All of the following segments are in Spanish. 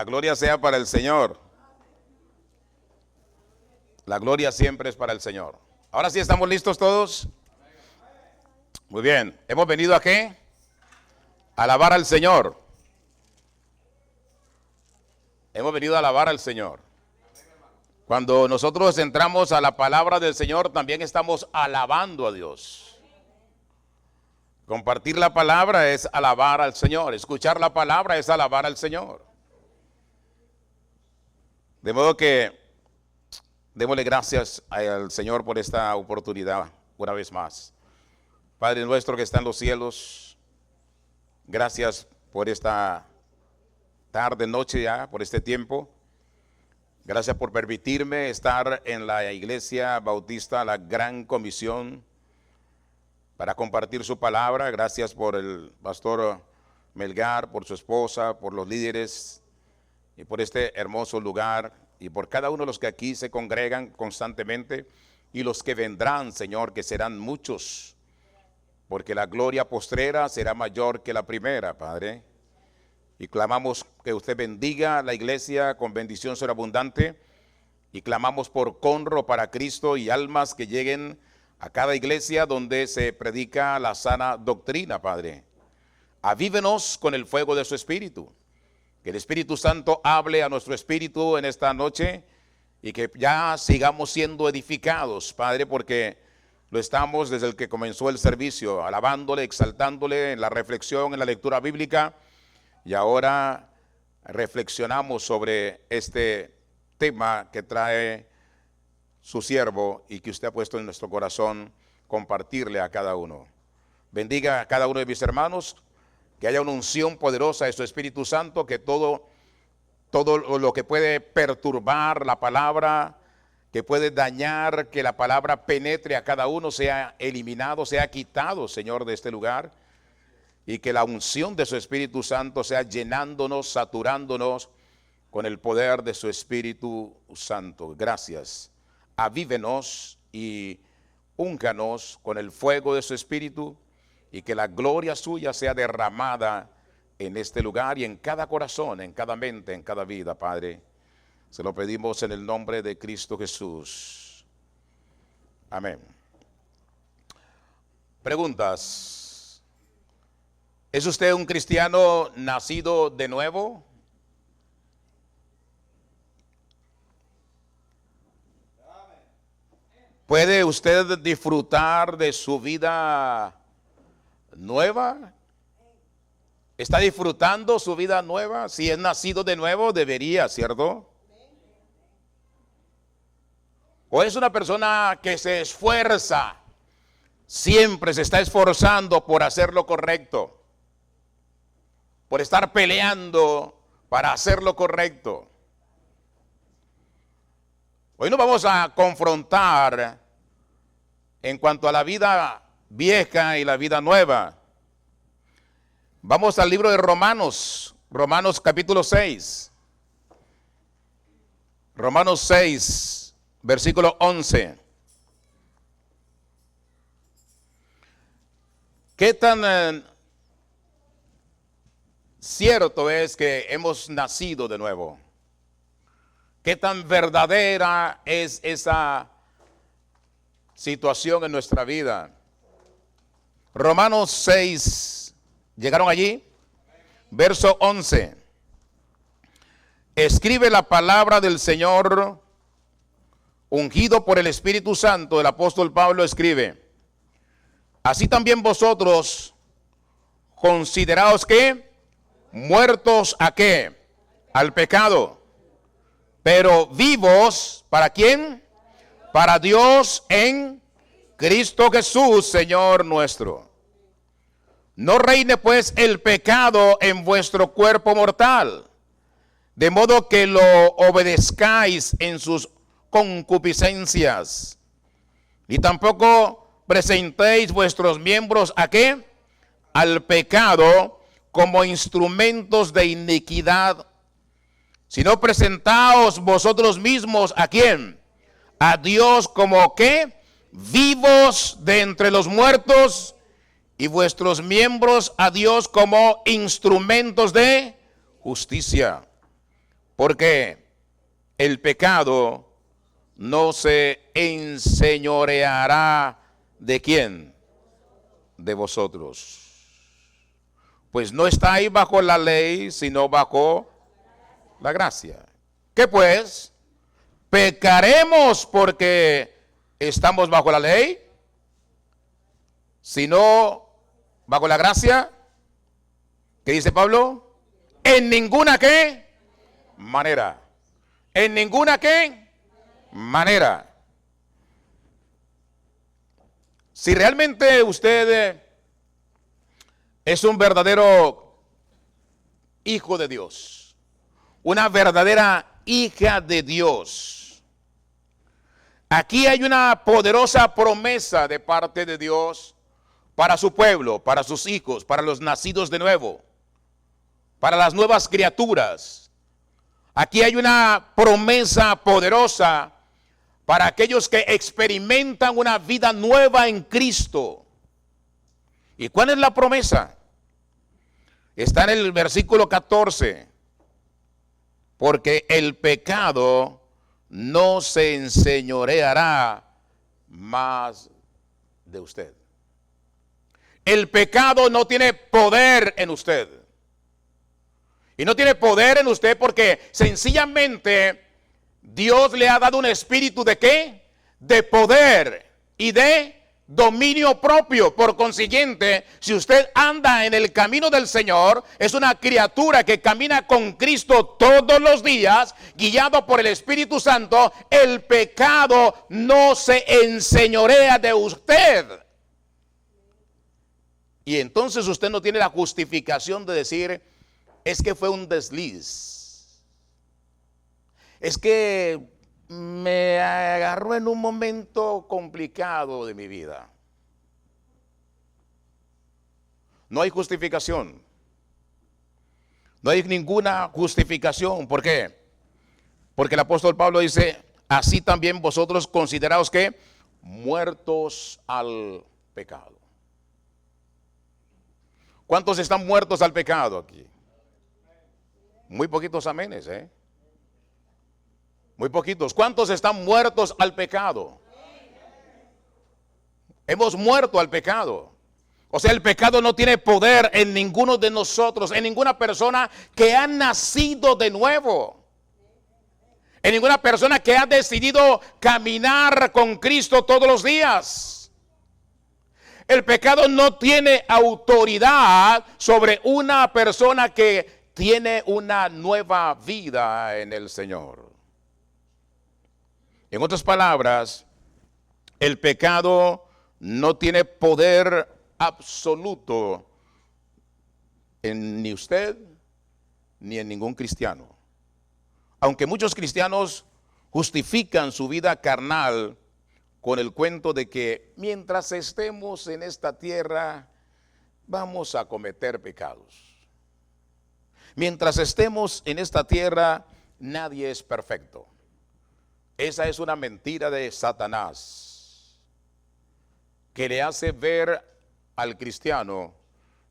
La gloria sea para el Señor. La gloria siempre es para el Señor. Ahora sí, ¿estamos listos todos? Muy bien. ¿Hemos venido a qué? A alabar al Señor. Hemos venido a alabar al Señor. Cuando nosotros entramos a la palabra del Señor, también estamos alabando a Dios. Compartir la palabra es alabar al Señor. Escuchar la palabra es alabar al Señor. De modo que démosle gracias al Señor por esta oportunidad una vez más. Padre nuestro que está en los cielos, gracias por esta tarde, noche ya, por este tiempo. Gracias por permitirme estar en la Iglesia Bautista, la Gran Comisión, para compartir su palabra. Gracias por el pastor Melgar, por su esposa, por los líderes y por este hermoso lugar y por cada uno de los que aquí se congregan constantemente y los que vendrán, Señor, que serán muchos, porque la gloria postrera será mayor que la primera, Padre. Y clamamos que usted bendiga la iglesia con bendición sobreabundante y clamamos por conro para Cristo y almas que lleguen a cada iglesia donde se predica la sana doctrina, Padre. Avívenos con el fuego de su Espíritu. Que el Espíritu Santo hable a nuestro espíritu en esta noche y que ya sigamos siendo edificados, Padre, porque lo estamos desde el que comenzó el servicio, alabándole, exaltándole en la reflexión, en la lectura bíblica, y ahora reflexionamos sobre este tema que trae su siervo y que usted ha puesto en nuestro corazón compartirle a cada uno. Bendiga a cada uno de mis hermanos, que haya una unción poderosa de su Espíritu Santo, que todo lo que puede perturbar la palabra, que puede dañar, que la palabra penetre a cada uno, sea eliminado, sea quitado, Señor, de este lugar, y que la unción de su Espíritu Santo sea llenándonos, saturándonos con el poder de su Espíritu Santo. Gracias. Avívenos y úncanos con el fuego de su Espíritu, y que la gloria suya sea derramada en este lugar y en cada corazón, en cada mente, en cada vida, Padre. Se lo pedimos en el nombre de Cristo Jesús. Amén. Preguntas. ¿Es usted un cristiano nacido de nuevo? ¿Puede usted disfrutar de su vida nueva? ¿Está disfrutando su vida nueva? Si es nacido de nuevo, debería, ¿cierto? ¿O es una persona que se esfuerza, siempre se está esforzando por hacer lo correcto, por estar peleando para hacer lo correcto? Hoy nos vamos a confrontar en cuanto a la vida vieja y la vida nueva. Vamos al libro de Romanos, Romanos capítulo 6. Romanos 6, versículo 11. ¿Qué tan cierto es que hemos nacido de nuevo? ¿Qué tan verdadera es esa situación en nuestra vida? Romanos 6, ¿llegaron allí? Verso 11. Escribe la palabra del Señor, ungido por el Espíritu Santo. El apóstol Pablo escribe: así también vosotros, consideraos que muertos a qué, al pecado, pero vivos, ¿para quién? Para Dios en Cristo Jesús, Señor nuestro. No reine pues el pecado en vuestro cuerpo mortal, de modo que lo obedezcáis en sus concupiscencias, y tampoco presentéis vuestros miembros ¿a qué? Al pecado como instrumentos de iniquidad, sino presentaos vosotros mismos ¿a quién? A Dios como ¿qué? Vivos de entre los muertos, y vuestros miembros a Dios como instrumentos de justicia. Porque el pecado no se enseñoreará ¿de quién? De vosotros. Pues no estáis bajo la ley, sino bajo la gracia. ¿Qué pues? ¿Pecaremos porque estamos bajo la ley? Sino bajo la gracia. ¿Qué dice Pablo? En ninguna ¿qué? Manera. En ninguna ¿qué? Manera. Si realmente usted es un verdadero hijo de Dios, una verdadera hija de Dios, aquí hay una poderosa promesa de parte de Dios para su pueblo, para sus hijos, para los nacidos de nuevo, para las nuevas criaturas. Aquí hay una promesa poderosa para aquellos que experimentan una vida nueva en Cristo. ¿Y cuál es la promesa? Está en el versículo 14. Porque el pecado no se enseñoreará más de usted. El pecado no tiene poder en usted. Y no tiene poder en usted porque sencillamente Dios le ha dado un espíritu ¿de qué? De poder y de dominio propio. Por consiguiente, si usted anda en el camino del Señor, es una criatura que camina con Cristo todos los días, guiado por el Espíritu Santo. El pecado no se enseñorea de usted. Y entonces usted no tiene la justificación de decir, es que fue un desliz. Es que me agarró en un momento complicado de mi vida. No hay justificación. No hay ninguna justificación. ¿Por qué? Porque el apóstol Pablo dice, así también vosotros consideraos que muertos al pecado. ¿Cuántos están muertos al pecado aquí? Muy poquitos amenes, Muy poquitos. ¿Cuántos están muertos al pecado? Hemos muerto al pecado. O sea, el pecado no tiene poder en ninguno de nosotros, en ninguna persona que ha nacido de nuevo. En ninguna persona que ha decidido caminar con Cristo todos los días. El pecado no tiene autoridad sobre una persona que tiene una nueva vida en el Señor. En otras palabras, el pecado no tiene poder absoluto en ni usted ni en ningún cristiano. Aunque muchos cristianos justifican su vida carnal con el cuento de que mientras estemos en esta tierra vamos a cometer pecados. Mientras estemos en esta tierra nadie es perfecto. Esa es una mentira de Satanás, que le hace ver al cristiano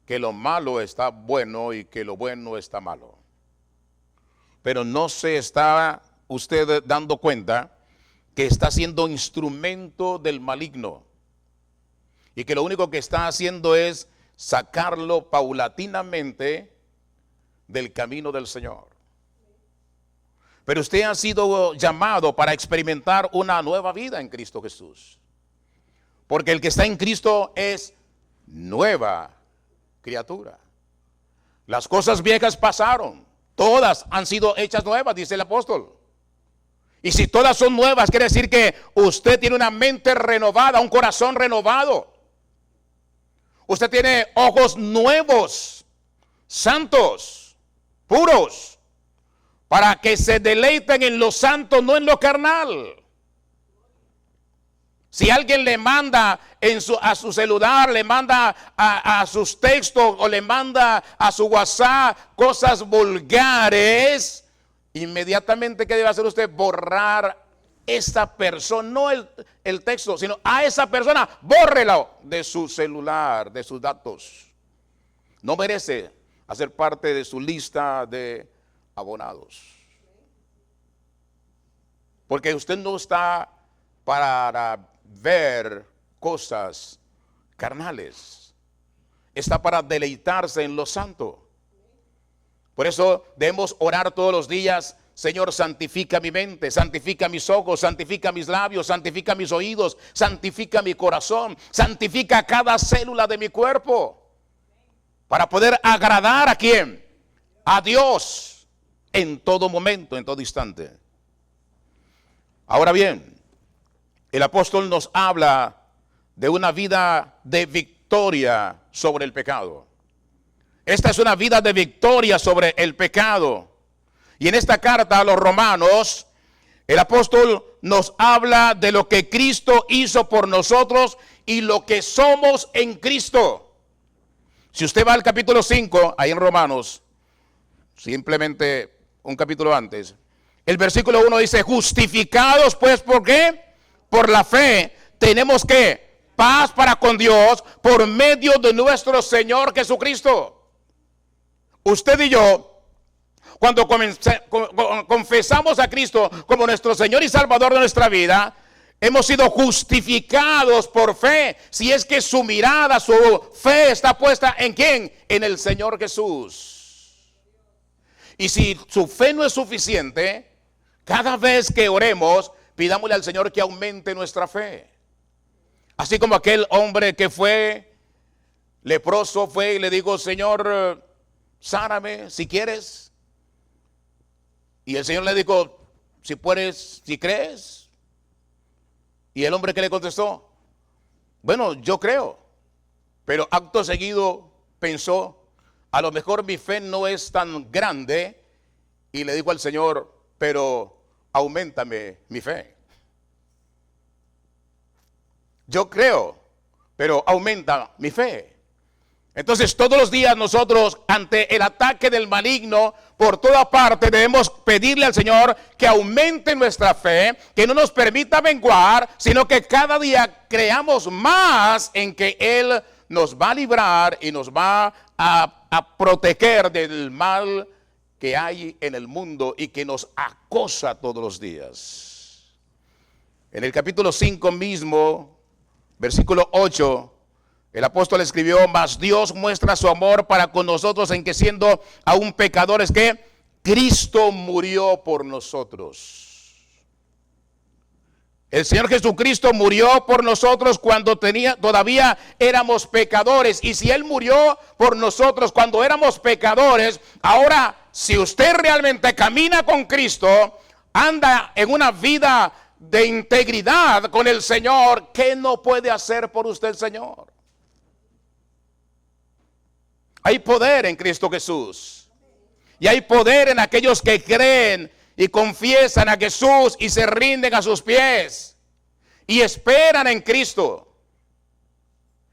que lo malo está bueno y que lo bueno está malo. Pero no se está usted dando cuenta que está siendo instrumento del maligno y que lo único que está haciendo es sacarlo paulatinamente del camino del Señor. Pero usted ha sido llamado para experimentar una nueva vida en Cristo Jesús. Porque el que está en Cristo es nueva criatura. Las cosas viejas pasaron, todas han sido hechas nuevas, dice el apóstol. Y si todas son nuevas, quiere decir que usted tiene una mente renovada, un corazón renovado. Usted tiene ojos nuevos, santos, puros, para que se deleiten en lo santo, no en lo carnal. Si alguien le manda a su celular, le manda a sus textos o le manda a su WhatsApp cosas vulgares, inmediatamente, ¿qué debe hacer usted? Borrar esa persona, no el texto, sino a esa persona, bórrelo de su celular, de sus datos. No merece hacer parte de su lista de abonados. Porque usted no está para ver cosas carnales. Está para deleitarse en lo santo. Por eso debemos orar todos los días: Señor, santifica mi mente, santifica mis ojos, santifica mis labios, santifica mis oídos, santifica mi corazón, santifica cada célula de mi cuerpo, para poder agradar ¿a quién? A Dios en todo momento, en todo instante. Ahora bien, el apóstol nos habla de una vida de victoria sobre el pecado. Esta es una vida de victoria sobre el pecado. Y en esta carta a los romanos, el apóstol nos habla de lo que Cristo hizo por nosotros y lo que somos en Cristo. Si usted va al capítulo 5, ahí en Romanos, simplemente un capítulo antes, el versículo 1 dice: justificados pues, ¿por qué? Por la fe, tenemos que paz para con Dios por medio de nuestro Señor Jesucristo. Usted y yo, cuando confesamos a Cristo como nuestro Señor y Salvador de nuestra vida, hemos sido justificados por fe. Si es que su mirada, su fe está puesta ¿en quién? En el Señor Jesús. Y si su fe no es suficiente, cada vez que oremos, pidámosle al Señor que aumente nuestra fe. Así como aquel hombre que fue leproso, fue y le dijo: Señor, sáname si quieres. Y el Señor le dijo: si puedes, si crees. Y el hombre, ¿qué le contestó? Bueno, yo creo. Pero acto seguido pensó: a lo mejor mi fe no es tan grande. Y le dijo al Señor: pero auméntame mi fe. Yo creo, pero aumenta mi fe. Entonces todos los días nosotros, ante el ataque del maligno por toda parte, debemos pedirle al Señor que aumente nuestra fe, que no nos permita menguar, sino que cada día creamos más en que Él nos va a librar y nos va a proteger del mal que hay en el mundo y que nos acosa todos los días. En el capítulo 5 mismo, versículo 8, el apóstol escribió: mas Dios muestra su amor para con nosotros en que, siendo aún pecadores, que Cristo murió por nosotros. El Señor Jesucristo murió por nosotros cuando todavía éramos pecadores. Y si Él murió por nosotros cuando éramos pecadores, ahora si usted realmente camina con Cristo, anda en una vida de integridad con el Señor, ¿qué no puede hacer por usted el Señor? Hay poder en Cristo Jesús. Y hay poder en aquellos que creen y confiesan a Jesús y se rinden a sus pies y esperan en Cristo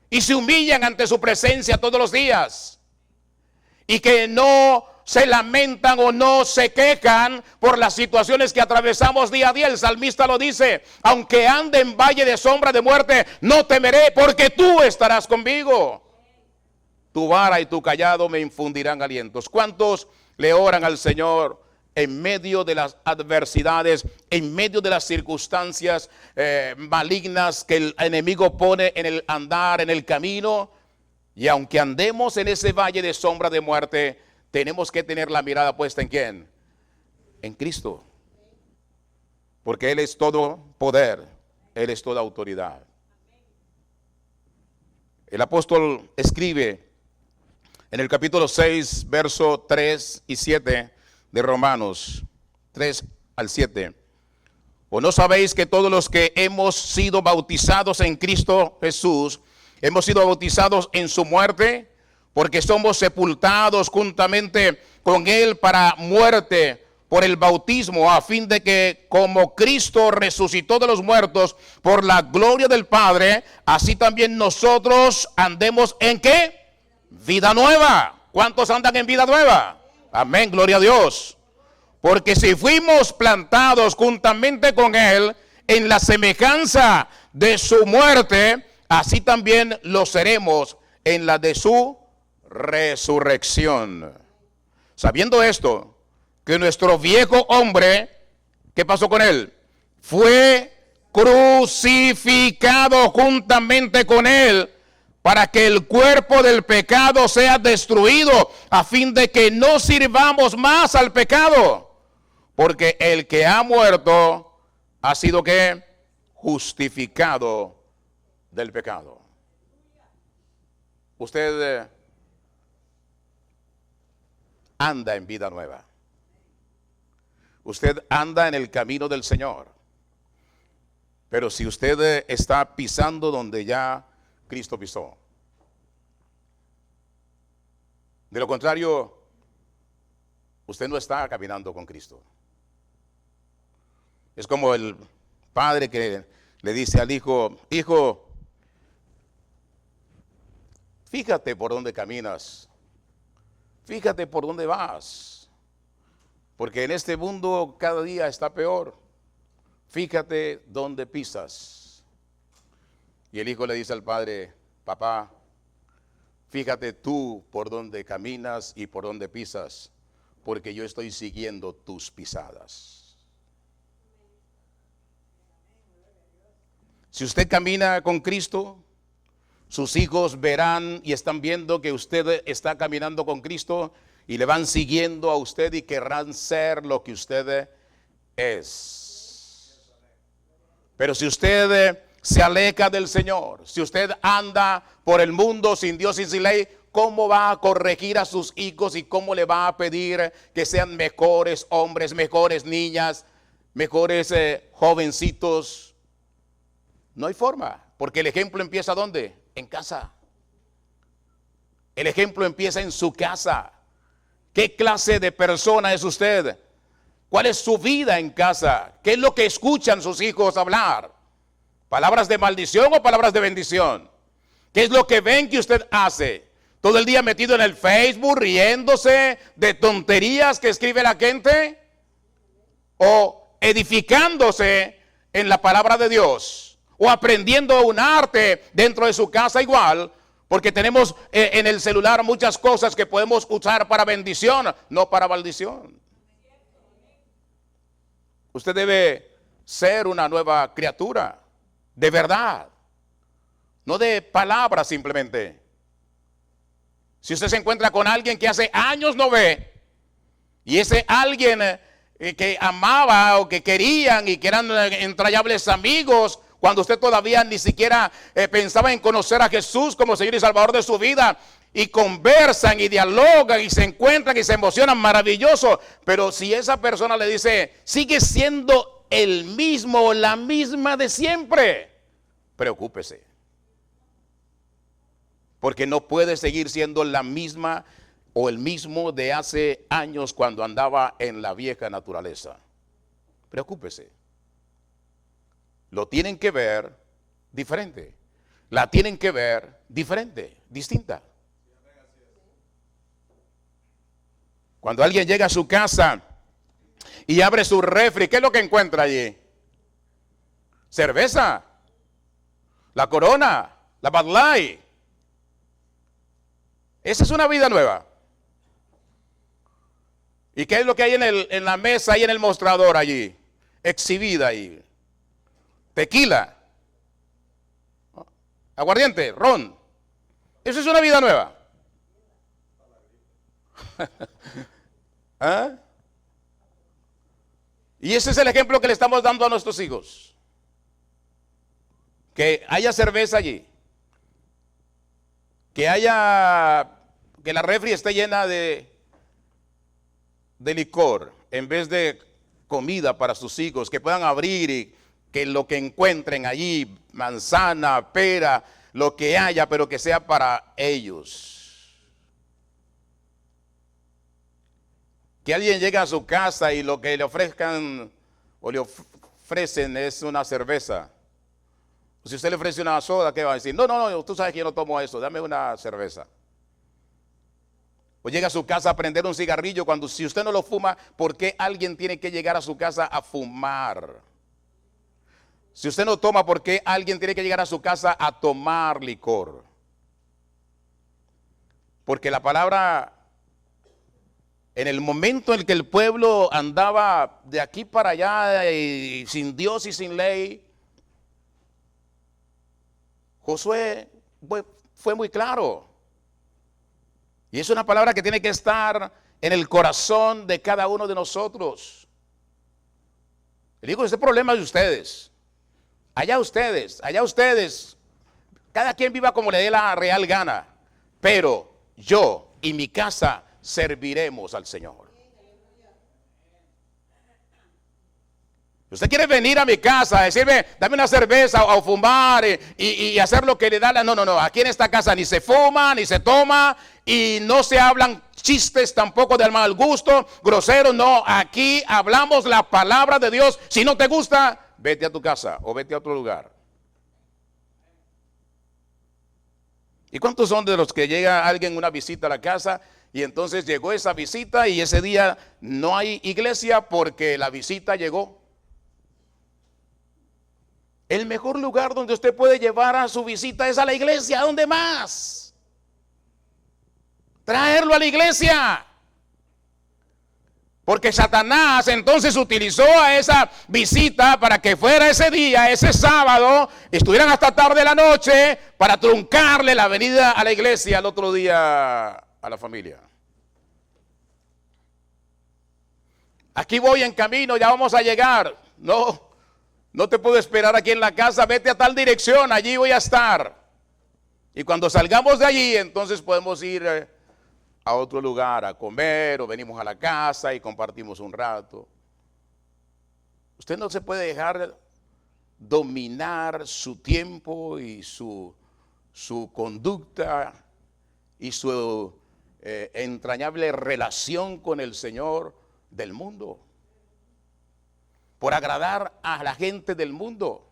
y se humillan ante su presencia todos los días, y que no se lamentan o no se quejan por las situaciones que atravesamos día a día. El salmista lo dice: aunque ande en valle de sombra de muerte, no temeré, porque tú estarás conmigo. Tu vara y tu cayado me infundirán alientos. ¿Cuántos le oran al Señor en medio de las adversidades, en medio de las circunstancias malignas que el enemigo pone en el andar, en el camino? Y aunque andemos en ese valle de sombra de muerte, tenemos que tener la mirada puesta ¿en quién? En Cristo. Porque Él es todo poder, Él es toda autoridad. El apóstol escribe en el capítulo 6, verso 3 y 7 de Romanos, 3 al 7. ¿O no sabéis que todos los que hemos sido bautizados en Cristo Jesús, hemos sido bautizados en su muerte? Porque somos sepultados juntamente con Él para muerte por el bautismo, a fin de que como Cristo resucitó de los muertos por la gloria del Padre, así también nosotros andemos ¿en qué? Vida nueva. ¿Cuántos andan en vida nueva? Amén, gloria a Dios. Porque si fuimos plantados juntamente con Él en la semejanza de su muerte, así también lo seremos en la de su resurrección. Sabiendo esto, que nuestro viejo hombre, ¿qué pasó con él? fue crucificado juntamente con él, para que el cuerpo del pecado sea destruido, a fin de que no sirvamos más al pecado. Porque el que ha muerto ha sido ¿qué? Justificado del pecado. Usted anda en vida nueva. Usted anda en el camino del Señor. Pero si usted está pisando donde ya Cristo pisó, de lo contrario, usted no está caminando con Cristo. Es como el padre que le dice al hijo: hijo, fíjate por dónde caminas, fíjate por dónde vas, porque en este mundo cada día está peor. Fíjate dónde pisas. Y el hijo le dice al padre: papá, fíjate tú por dónde caminas y por dónde pisas, porque yo estoy siguiendo tus pisadas. Si usted camina con Cristo, sus hijos verán y están viendo que usted está caminando con Cristo y le van siguiendo a usted y querrán ser lo que usted es. Pero si usted se aleja del Señor, si usted anda por el mundo sin Dios y sin ley, ¿cómo va a corregir a sus hijos y cómo le va a pedir que sean mejores hombres, mejores niñas, mejores jovencitos? No hay forma, porque el ejemplo empieza ¿dónde? En casa. El ejemplo empieza en su casa. ¿Qué clase de persona es usted? ¿Cuál es su vida en casa? ¿Qué es lo que escuchan sus hijos hablar? ¿Palabras de maldición o palabras de bendición? ¿Qué es lo que ven que usted hace? ¿Todo el día metido en el Facebook, riéndose de tonterías que escribe la gente? ¿O edificándose en la palabra de Dios? ¿O aprendiendo un arte dentro de su casa igual? Porque tenemos en el celular muchas cosas que podemos usar para bendición, no para maldición. Usted debe ser una nueva criatura, de verdad, no de palabras simplemente. Si usted se encuentra con alguien que hace años no ve, y ese alguien que amaba o que querían y que eran entrañables amigos, cuando usted todavía ni siquiera pensaba en conocer a Jesús como Señor y Salvador de su vida, y conversan y dialogan y se encuentran y se emocionan, maravilloso. Pero si esa persona le dice, sigue siendo el mismo o la misma de siempre, preocúpese. Porque no puede seguir siendo la misma o el mismo de hace años cuando andaba en la vieja naturaleza. Preocúpese. Lo tienen que ver diferente. La tienen que ver diferente, distinta. Cuando alguien llega a su casa y abre su refri, ¿qué es lo que encuentra allí? Cerveza, la Corona, la Bud Light. Esa es una vida nueva. ¿Y qué es lo que hay en la mesa y en el mostrador allí? Exhibida ahí. Tequila, aguardiente, ron. Eso es una vida nueva. ¿Ah? Y ese es el ejemplo que le estamos dando a nuestros hijos. Que haya cerveza allí. Que la refri esté llena de licor en vez de comida para sus hijos. Que puedan abrir y que lo que encuentren allí, manzana, pera, lo que haya, pero que sea para ellos. Que alguien llegue a su casa y lo que le ofrezcan o le ofrecen es una cerveza. Si usted le ofrece una soda, ¿qué va a decir? No, tú sabes que yo no tomo eso, dame una cerveza. O llega a su casa a prender un cigarrillo cuando si usted no lo fuma, ¿por qué alguien tiene que llegar a su casa a fumar? Si usted no toma, ¿por qué alguien tiene que llegar a su casa a tomar licor? Porque la palabra en el momento en que el pueblo andaba de aquí para allá y sin Dios y sin ley, Josué fue muy claro. Y es una palabra que tiene que estar en el corazón de cada uno de nosotros. Le digo, este problema es de ustedes. Allá ustedes. Cada quien viva como le dé la real gana. Pero yo y mi casa serviremos al Señor. Usted quiere venir a mi casa, decirme, dame una cerveza o fumar y hacer lo que le da la... No. Aquí en esta casa ni se fuma, ni se toma y no se hablan chistes tampoco de mal gusto, groseros. No, aquí hablamos la palabra de Dios. Si no te gusta, vete a tu casa o vete a otro lugar. ¿Y cuántos son de los que llega alguien una visita a la casa y entonces llegó esa visita y ese día no hay iglesia porque la visita llegó? El mejor lugar donde usted puede llevar a su visita es a la iglesia. ¿A dónde más? Traerlo a la iglesia. Porque Satanás entonces utilizó a esa visita para que fuera ese día, ese sábado, estuvieran hasta tarde de la noche para truncarle la venida a la iglesia al otro día a la familia. Aquí voy en camino, ya vamos a llegar. No te puedo esperar aquí en la casa, vete a tal dirección, allí voy a estar. Y cuando salgamos de allí, entonces podemos ir a otro lugar a comer o venimos a la casa y compartimos un rato. Usted no se puede dejar dominar su tiempo y su conducta y su entrañable relación con el Señor del mundo. Por agradar a la gente del mundo.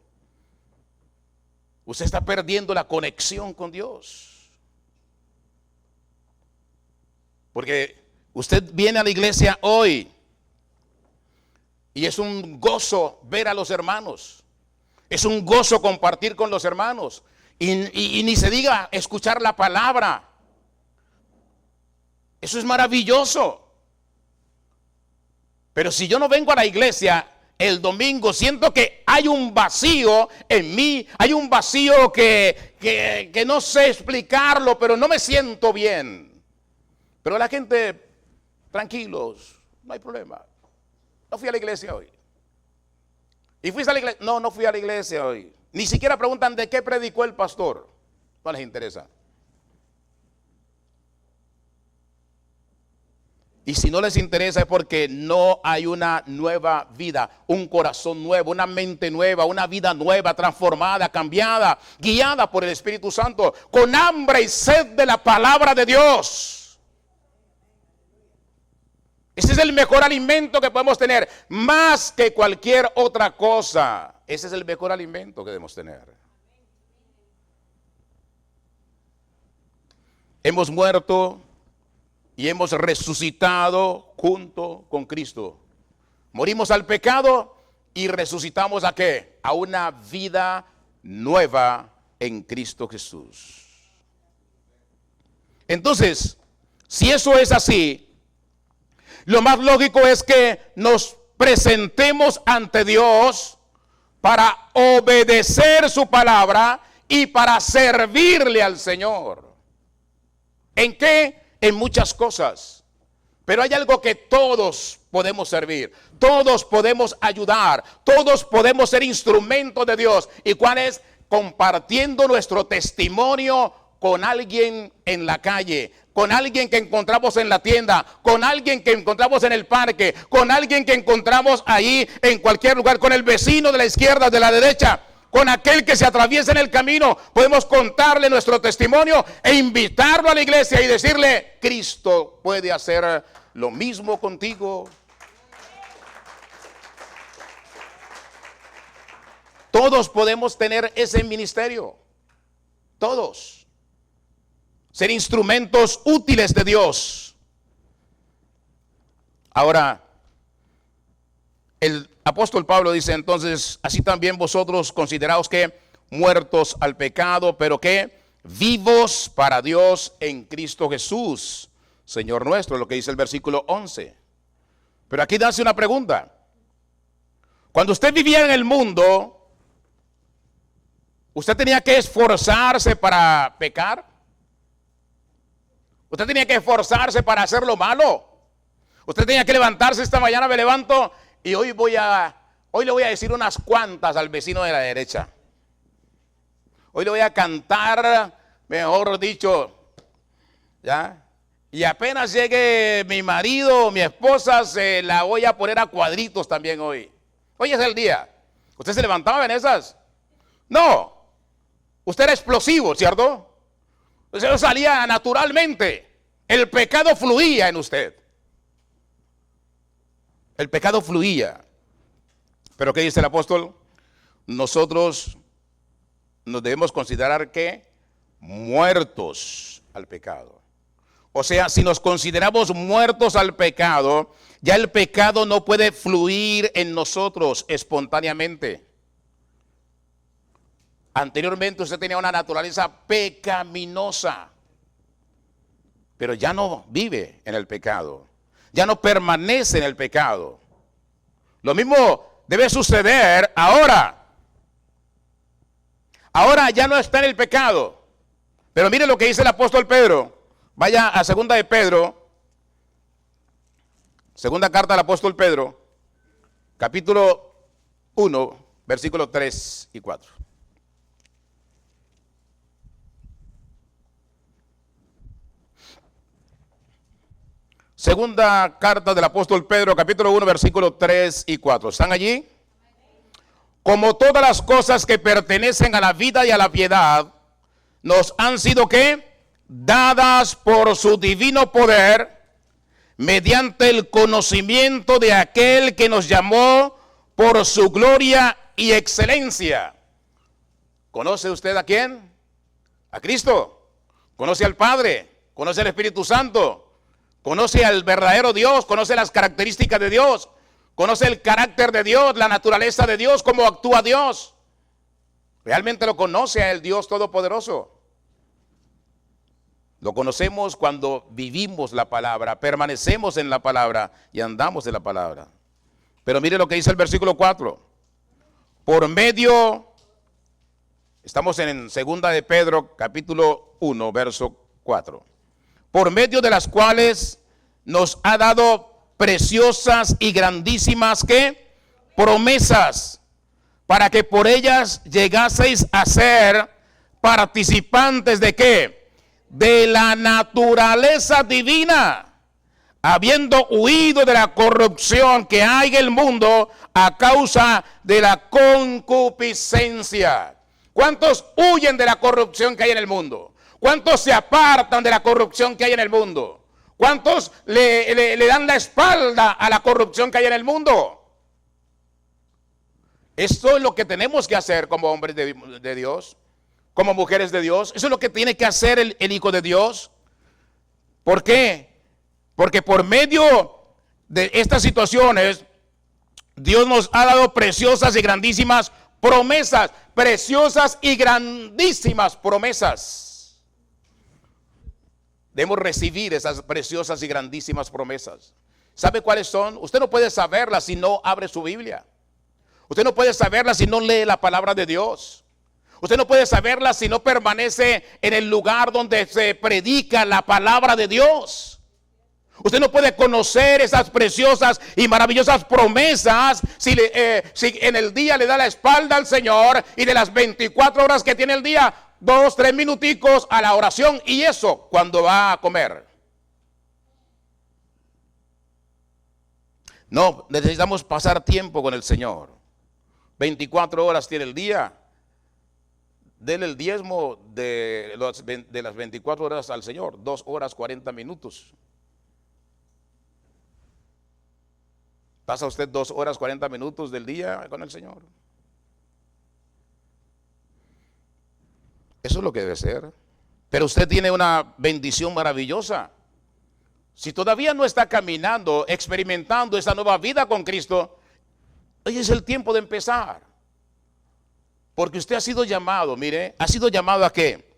Usted está perdiendo la conexión con Dios. Porque usted viene a la iglesia hoy y es un gozo ver a los hermanos. Es un gozo compartir con los hermanos. Y ni se diga escuchar la palabra. Eso es maravilloso. Pero si yo no vengo a la iglesia el domingo, siento que hay un vacío en mí, hay un vacío que no sé explicarlo, pero no me siento bien. Pero la gente, tranquilos, no hay problema. No fui a la iglesia hoy. ¿Y fuiste a la iglesia? No fui a la iglesia hoy. Ni siquiera preguntan de qué predicó el pastor. No les interesa. Y si no les interesa es porque no hay una nueva vida, un corazón nuevo, una mente nueva, una vida nueva, transformada, cambiada, guiada por el Espíritu Santo, con hambre y sed de la palabra de Dios. Ese es el mejor alimento que podemos tener, más que cualquier otra cosa. Ese es el mejor alimento que debemos tener. Hemos muerto y hemos resucitado junto con Cristo. Morimos al pecado y resucitamos ¿a qué? A una vida nueva en Cristo Jesús. Entonces, si eso es así, lo más lógico es que nos presentemos ante Dios para obedecer su palabra y para servirle al Señor. ¿En qué? En muchas cosas. Pero hay algo que todos podemos servir, todos podemos ayudar, todos podemos ser instrumentos de Dios. ¿Y cuál es? Compartiendo nuestro testimonio con alguien en la calle, con alguien que encontramos en la tienda, con alguien que encontramos en el parque, con alguien que encontramos ahí en cualquier lugar, con el vecino de la izquierda, de la derecha, con aquel que se atraviesa en el camino. Podemos contarle nuestro testimonio e invitarlo a la iglesia y decirle, Cristo puede hacer lo mismo contigo. Todos podemos tener ese ministerio. Todos. Ser instrumentos útiles de Dios. Ahora, el apóstol Pablo dice entonces, así también vosotros consideraos que muertos al pecado, pero que vivos para Dios en Cristo Jesús. Señor nuestro, lo que dice el versículo 11. Pero aquí nace una pregunta. Cuando usted vivía en el mundo, ¿usted tenía que esforzarse para pecar? ¿Usted tenía que esforzarse para hacer lo malo? ¿Usted tenía que levantarse esta mañana? Me levanto y hoy le voy a decir unas cuantas al vecino de la derecha. Hoy le voy a cantar, mejor dicho, ¿ya? Y apenas llegue mi marido o mi esposa, se la voy a poner a cuadritos también hoy. Hoy es el día. ¿Usted se levantaba en esas? No. Usted era explosivo, ¿cierto? Usted salía naturalmente. El pecado fluía en usted. El pecado fluía. Pero ¿qué dice el apóstol? Nosotros nos debemos considerar que muertos al pecado. O sea, si nos consideramos muertos al pecado, ya el pecado no puede fluir en nosotros espontáneamente. Anteriormente usted tenía una naturaleza pecaminosa, pero ya no vive en el pecado, ya no permanece en el pecado. Lo mismo debe suceder ahora. Ahora ya no está en el pecado. Pero mire lo que dice el apóstol Pedro. Vaya a segunda de Pedro, segunda carta del apóstol Pedro, capítulo 1, versículos 3 y 4. Segunda carta del apóstol Pedro, capítulo 1, versículos 3 y 4. ¿Están allí? Como todas las cosas que pertenecen a la vida y a la piedad, nos han sido ¿qué? Dadas por su divino poder, mediante el conocimiento de aquel que nos llamó por su gloria y excelencia. ¿Conoce usted a quién? A Cristo. ¿Conoce al Padre? ¿Conoce al Espíritu Santo? ¿Conoce al verdadero Dios? ¿Conoce las características de Dios? ¿Conoce el carácter de Dios, la naturaleza de Dios, cómo actúa Dios? ¿Realmente lo conoce a el Dios Todopoderoso? Lo conocemos cuando vivimos la palabra, permanecemos en la palabra y andamos en la palabra. Pero mire lo que dice el versículo 4. Por medio, estamos en segunda de Pedro, capítulo 1, verso 4. Por medio de las cuales nos ha dado preciosas y grandísimas ¿qué? Promesas, para que por ellas llegaseis a ser participantes de ¿qué? De la naturaleza divina, habiendo huido de la corrupción que hay en el mundo a causa de la concupiscencia. ¿Cuántos huyen de la corrupción que hay en el mundo? ¿Cuántos se apartan de la corrupción que hay en el mundo? ¿Cuántos le dan la espalda a la corrupción que hay en el mundo? Esto es lo que tenemos que hacer como hombres de Dios, como mujeres de Dios. Eso es lo que tiene que hacer el Hijo de Dios. ¿Por qué? Porque por medio de estas situaciones, Dios nos ha dado preciosas y grandísimas promesas. Preciosas y grandísimas promesas. Debemos recibir esas preciosas y grandísimas promesas. ¿Sabe cuáles son? Usted no puede saberlas si no abre su Biblia. Usted no puede saberlas si no lee la palabra de Dios. Usted no puede saberlas si no permanece en el lugar donde se predica la palabra de Dios. Usted no puede conocer esas preciosas y maravillosas promesas si en el día le da la espalda al Señor y de las 24 horas que tiene el día, 2, 3 minuticos a la oración, y eso cuando va a comer. No, necesitamos pasar tiempo con el Señor. 24 horas tiene el día. Denle el diezmo de las 24 horas al Señor. 2 horas 40 minutos. ¿Pasa usted 2 horas 40 minutos del día con el Señor? Eso es lo que debe ser. Pero usted tiene una bendición maravillosa. Si todavía no está caminando, experimentando esa nueva vida con Cristo, hoy es el tiempo de empezar. Porque usted ha sido llamado, mire, ha sido llamado ¿a qué?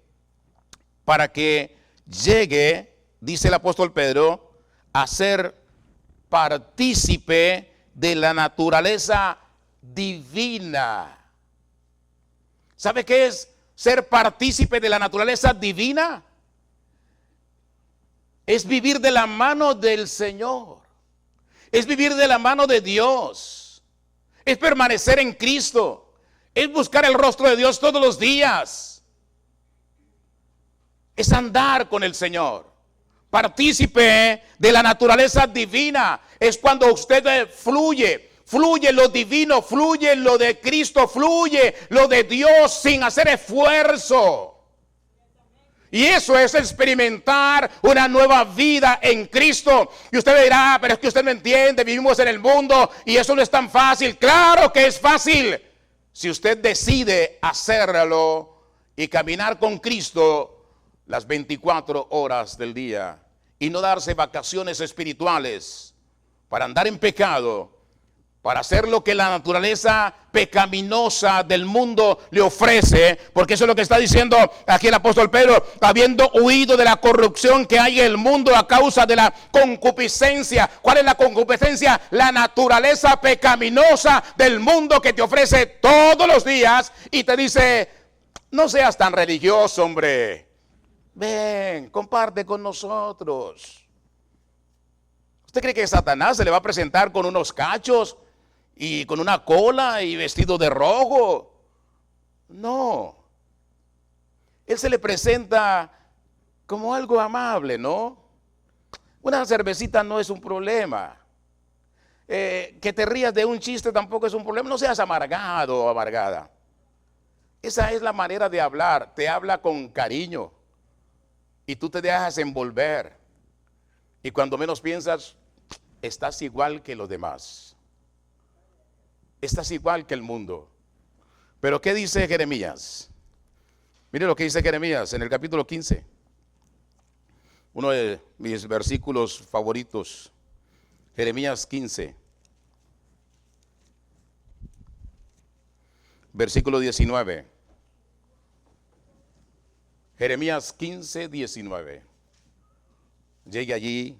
Para que llegue dice el apóstol Pedro, a ser partícipe de la naturaleza divina. ¿Sabe qué es ser partícipe de la naturaleza divina? Es vivir de la mano del Señor. Es vivir de la mano de Dios. Es permanecer en Cristo. Es buscar el rostro de Dios todos los días. Es andar con el Señor. Partícipe de la naturaleza divina. Es cuando usted fluye lo divino, fluye lo de Cristo, fluye lo de Dios sin hacer esfuerzo. Y eso es experimentar una nueva vida en Cristo. Y usted dirá, pero es que usted no entiende, vivimos en el mundo y eso no es tan fácil. Claro que es fácil, si usted decide hacerlo y caminar con Cristo las 24 horas del día y no darse vacaciones espirituales para andar en pecado, para hacer lo que la naturaleza pecaminosa del mundo le ofrece, porque eso es lo que está diciendo aquí el apóstol Pedro, habiendo huido de la corrupción que hay en el mundo a causa de la concupiscencia. ¿Cuál es la concupiscencia? La naturaleza pecaminosa del mundo que te ofrece todos los días y te dice, no seas tan religioso, hombre. Ven, comparte con nosotros. ¿Usted cree que Satanás se le va a presentar con unos cachos y con una cola y vestido de rojo? No. Él se le presenta como algo amable, ¿no? Una cervecita no es un problema. Que te rías de un chiste tampoco es un problema. No seas amargado o amargada. Esa es la manera de hablar. Te habla con cariño y tú te dejas envolver. Y cuando menos piensas, estás igual que los demás. Estás igual que el mundo. Pero ¿qué dice Jeremías? Mire lo que dice Jeremías en el capítulo 15. Uno de mis versículos favoritos. Jeremías 15. Versículo 19. Jeremías 15, 19. Llegue allí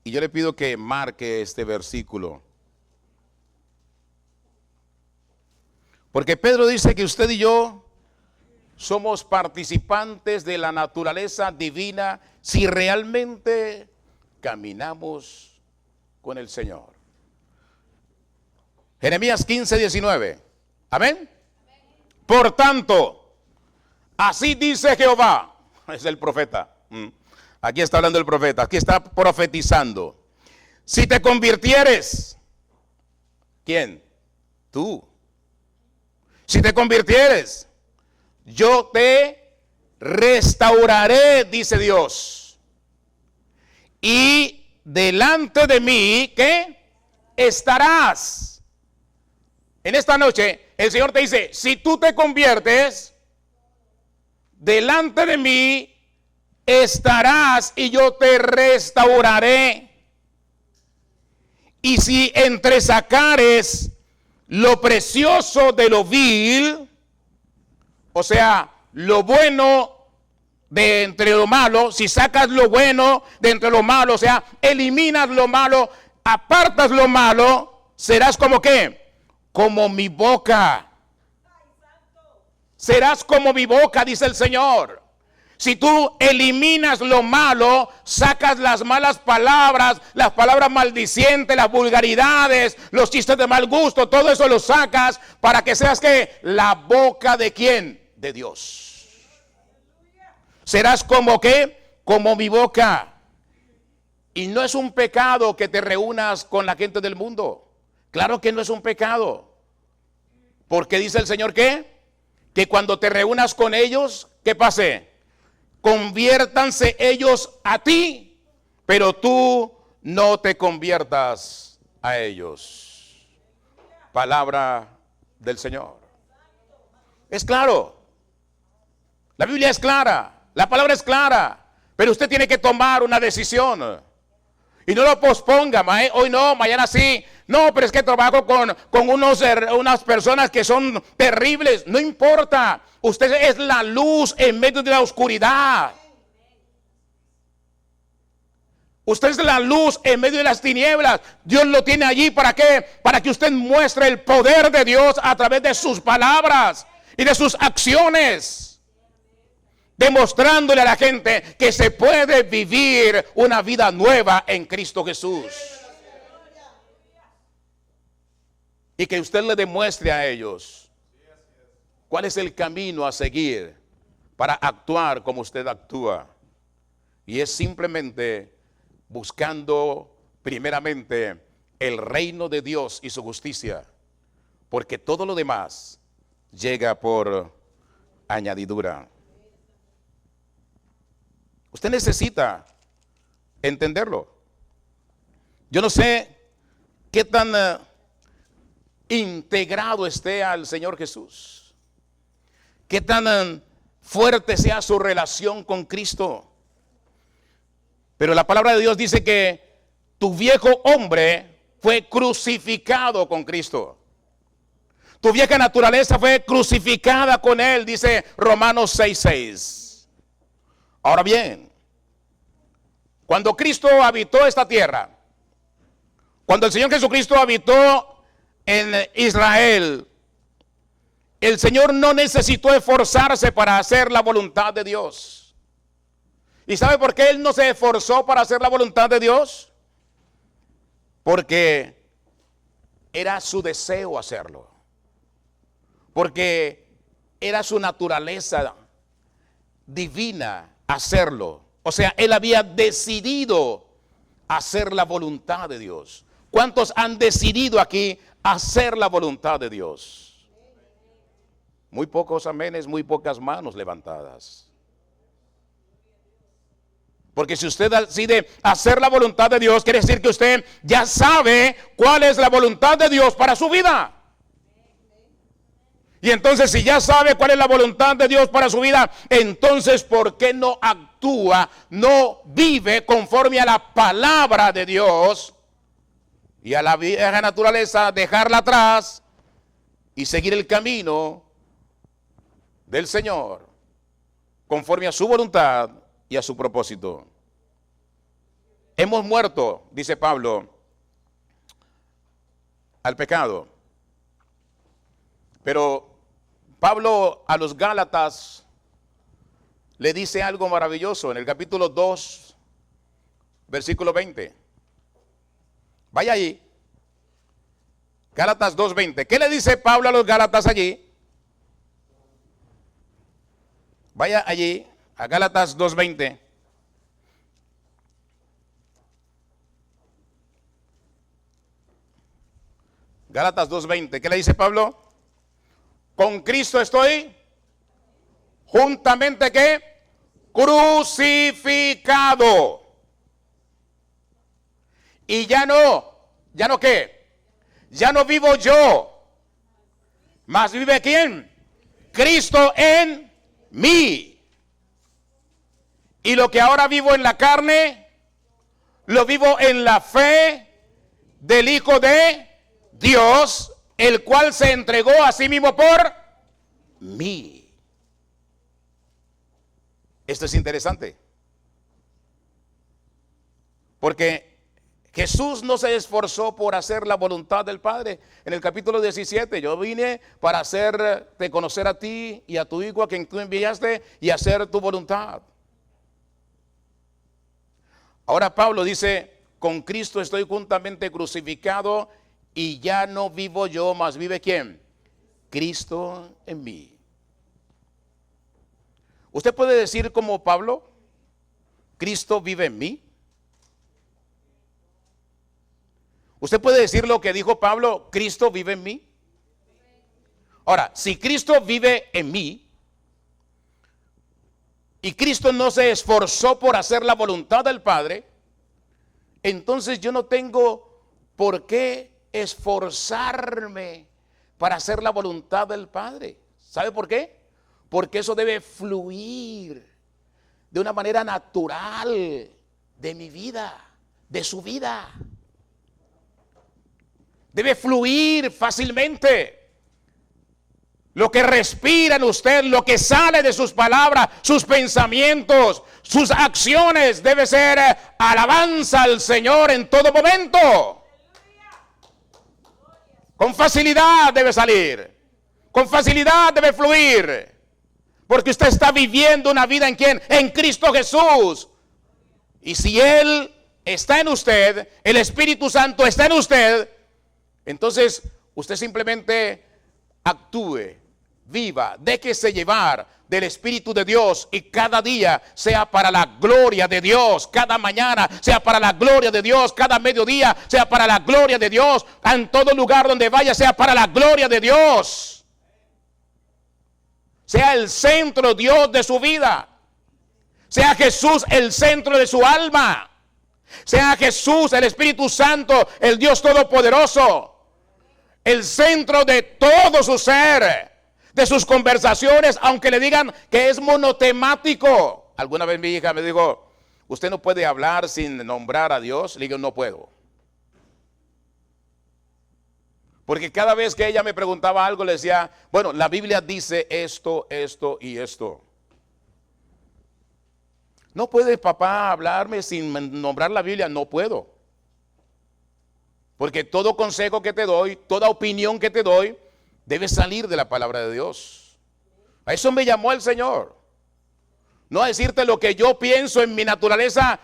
y yo le pido que marque este versículo. Porque Pedro dice que usted y yo somos participantes de la naturaleza divina si realmente caminamos con el Señor. Jeremías 15, 19. Amén. Por tanto, así dice Jehová. Es el profeta. Aquí está hablando el profeta. Aquí está profetizando. Si te convirtieres. ¿Quién? Tú. Si te convirtieres, yo te restauraré, dice Dios. Y delante de mí, ¿qué? Estarás. En esta noche, el Señor te dice, si tú te conviertes, delante de mí estarás y yo te restauraré. Y si entresacares lo precioso de lo vil, o sea, lo bueno de entre lo malo, si sacas lo bueno de entre lo malo, o sea, eliminas lo malo, apartas lo malo, serás como ¿qué? Como mi boca. Serás como mi boca, dice el Señor. Si tú eliminas lo malo, sacas las malas palabras, las palabras maldicientes, las vulgaridades, los chistes de mal gusto, todo eso lo sacas para que seas ¿qué? La boca de ¿quién? De Dios. Serás como ¿qué? Como mi boca. Y no es un pecado que te reúnas con la gente del mundo. Claro que no es un pecado. Porque dice el Señor ¿qué? Que cuando te reúnas con ellos, ¿qué pase? Conviértanse ellos a ti, pero tú no te conviertas a ellos. Palabra del Señor. Es claro. La Biblia es clara. La palabra es clara. Pero usted tiene que tomar una decisión. Y no lo posponga. Hoy no, mañana sí. No, pero es que trabajo con unas personas que son terribles. No importa. Usted es la luz en medio de la oscuridad. Usted es la luz en medio de las tinieblas. Dios lo tiene allí, ¿para qué? Para que usted muestre el poder de Dios a través de sus palabras y de sus acciones, demostrándole a la gente que se puede vivir una vida nueva en Cristo Jesús. Y que usted le demuestre a ellos cuál es el camino a seguir para actuar como usted actúa. Y es simplemente buscando primeramente el reino de Dios y su justicia, porque todo lo demás llega por añadidura. Usted necesita entenderlo. Yo no sé qué tan integrado esté al Señor Jesús, qué tan fuerte sea su relación con Cristo. Pero la palabra de Dios dice que tu viejo hombre fue crucificado con Cristo. Tu vieja naturaleza fue crucificada con Él, dice Romanos 6:6. Ahora bien, cuando Cristo habitó esta tierra, cuando el Señor Jesucristo habitó en Israel, el Señor no necesitó esforzarse para hacer la voluntad de Dios. ¿Y sabe por qué Él no se esforzó para hacer la voluntad de Dios? Porque era su deseo hacerlo. Porque era su naturaleza divina hacerlo. O sea, Él había decidido hacer la voluntad de Dios. ¿Cuántos han decidido aquí hacer la voluntad de Dios? Muy pocos amenes, muy pocas manos levantadas. Porque si usted decide hacer la voluntad de Dios, quiere decir que usted ya sabe cuál es la voluntad de Dios para su vida. Y entonces, si ya sabe cuál es la voluntad de Dios para su vida, entonces ¿por qué no actúa, no vive conforme a la palabra de Dios y a la vieja naturaleza, dejarla atrás y seguir el camino del Señor conforme a su voluntad y a su propósito? Hemos muerto, dice Pablo, al pecado. Pero Pablo a los Gálatas le dice algo maravilloso en el capítulo 2, versículo 20. Vaya allí. Gálatas 2:20. ¿Qué le dice Pablo a los Gálatas allí? Vaya allí, a Gálatas 2:20. Gálatas 2:20. ¿Qué le dice Pablo? Con Cristo estoy juntamente ¿qué? Crucificado. Y ya no ¿qué? Ya no vivo yo, mas vive ¿quién? Cristo en mí. Y lo que ahora vivo en la carne, lo vivo en la fe del Hijo de Dios, el cual se entregó a sí mismo por mí. Esto es interesante, porque Jesús no se esforzó por hacer la voluntad del Padre. En el capítulo 17, yo vine para hacerte conocer a ti y a tu Hijo a quien tú enviaste y hacer tu voluntad. Ahora Pablo dice, con Cristo estoy juntamente crucificado y ya no vivo yo, mas vive ¿quién? Cristo en mí. ¿Usted puede decir como Pablo, Cristo vive en mí? ¿Usted puede decir lo que dijo Pablo, Cristo vive en mí? Ahora, si Cristo vive en mí y Cristo no se esforzó por hacer la voluntad del Padre, entonces yo no tengo por qué esforzarme para hacer la voluntad del Padre. ¿Sabe por qué? Porque eso debe fluir de una manera natural de mi vida, de su vida. Debe fluir fácilmente. lo que respira en usted, lo que sale de sus palabras, sus pensamientos, sus acciones, debe ser alabanza al Señor en todo momento. Con facilidad debe salir, con facilidad debe fluir, porque usted está viviendo una vida ¿en quién? En Cristo Jesús. Y si Él está en usted, el Espíritu Santo está en usted, entonces usted simplemente actúe, viva, déjese llevar del Espíritu de Dios, y cada día sea para la gloria de Dios, cada mañana sea para la gloria de Dios, cada mediodía sea para la gloria de Dios, en todo lugar donde vaya sea para la gloria de Dios. Sea el centro Dios de su vida, sea Jesús el centro de su alma, sea Jesús el Espíritu Santo, el Dios Todopoderoso, el centro de todo su ser, de sus conversaciones, aunque le digan que es monotemático. Alguna vez mi hija me dijo, usted no puede hablar sin nombrar a Dios. Le digo, no puedo. Porque cada vez que ella me preguntaba algo, le decía, bueno, la Biblia dice esto, esto y esto. No puede papá hablarme sin nombrar la Biblia. No puedo. Porque todo consejo que te doy, toda opinión que te doy, debe salir de la palabra de Dios. A eso me llamó el Señor. No a decirte lo que yo pienso en mi naturaleza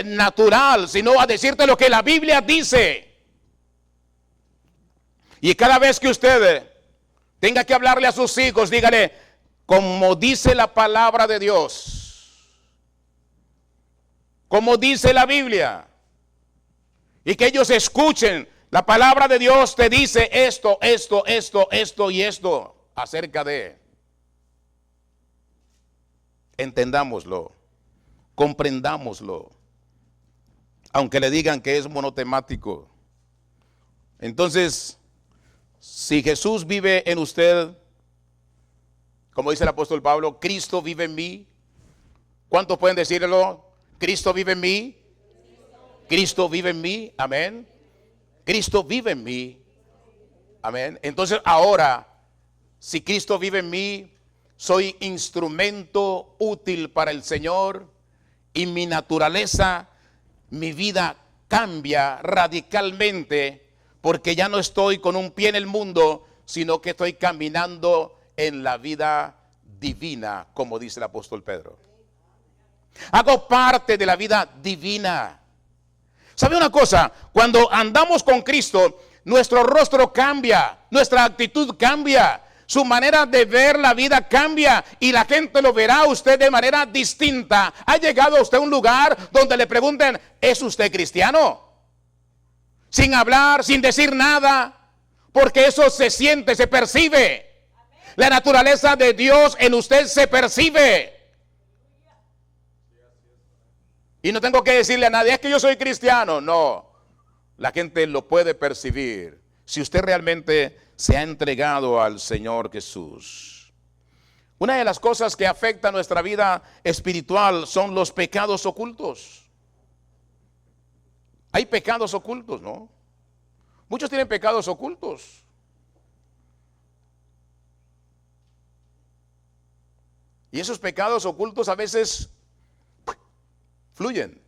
natural, sino a decirte lo que la Biblia dice. Y cada vez que usted tenga que hablarle a sus hijos, dígale, como dice la palabra de Dios, como dice la Biblia. Y que ellos escuchen, la palabra de Dios te dice esto, esto, esto, esto y esto acerca de. Entendámoslo, comprendámoslo, aunque le digan que es monotemático. Entonces, si Jesús vive en usted, como dice el apóstol Pablo, Cristo vive en mí. ¿Cuántos pueden decirlo? Cristo vive en mí. Cristo vive en mí, amén. Cristo vive en mí, amén. Entonces ahora, si Cristo vive en mí, soy instrumento útil para el Señor, y mi naturaleza, mi vida cambia radicalmente, porque ya no estoy con un pie en el mundo, sino que estoy caminando en la vida divina, como dice el apóstol Pedro. Hago parte de la vida divina. ¿Sabe una cosa? Cuando andamos con Cristo, nuestro rostro cambia, nuestra actitud cambia, su manera de ver la vida cambia, y la gente lo verá a usted de manera distinta. ¿Ha llegado a usted a un lugar donde le pregunten, ¿es usted cristiano? Sin hablar, sin decir nada, porque eso se siente, se percibe. La naturaleza de Dios en usted se percibe. Y no tengo que decirle a nadie, es que yo soy cristiano. No, la gente lo puede percibir si usted realmente se ha entregado al Señor Jesús. Una de las cosas que afecta nuestra vida espiritual son los pecados ocultos. Hay pecados ocultos, ¿no? Muchos tienen pecados ocultos. Y esos pecados ocultos a veces fluyen.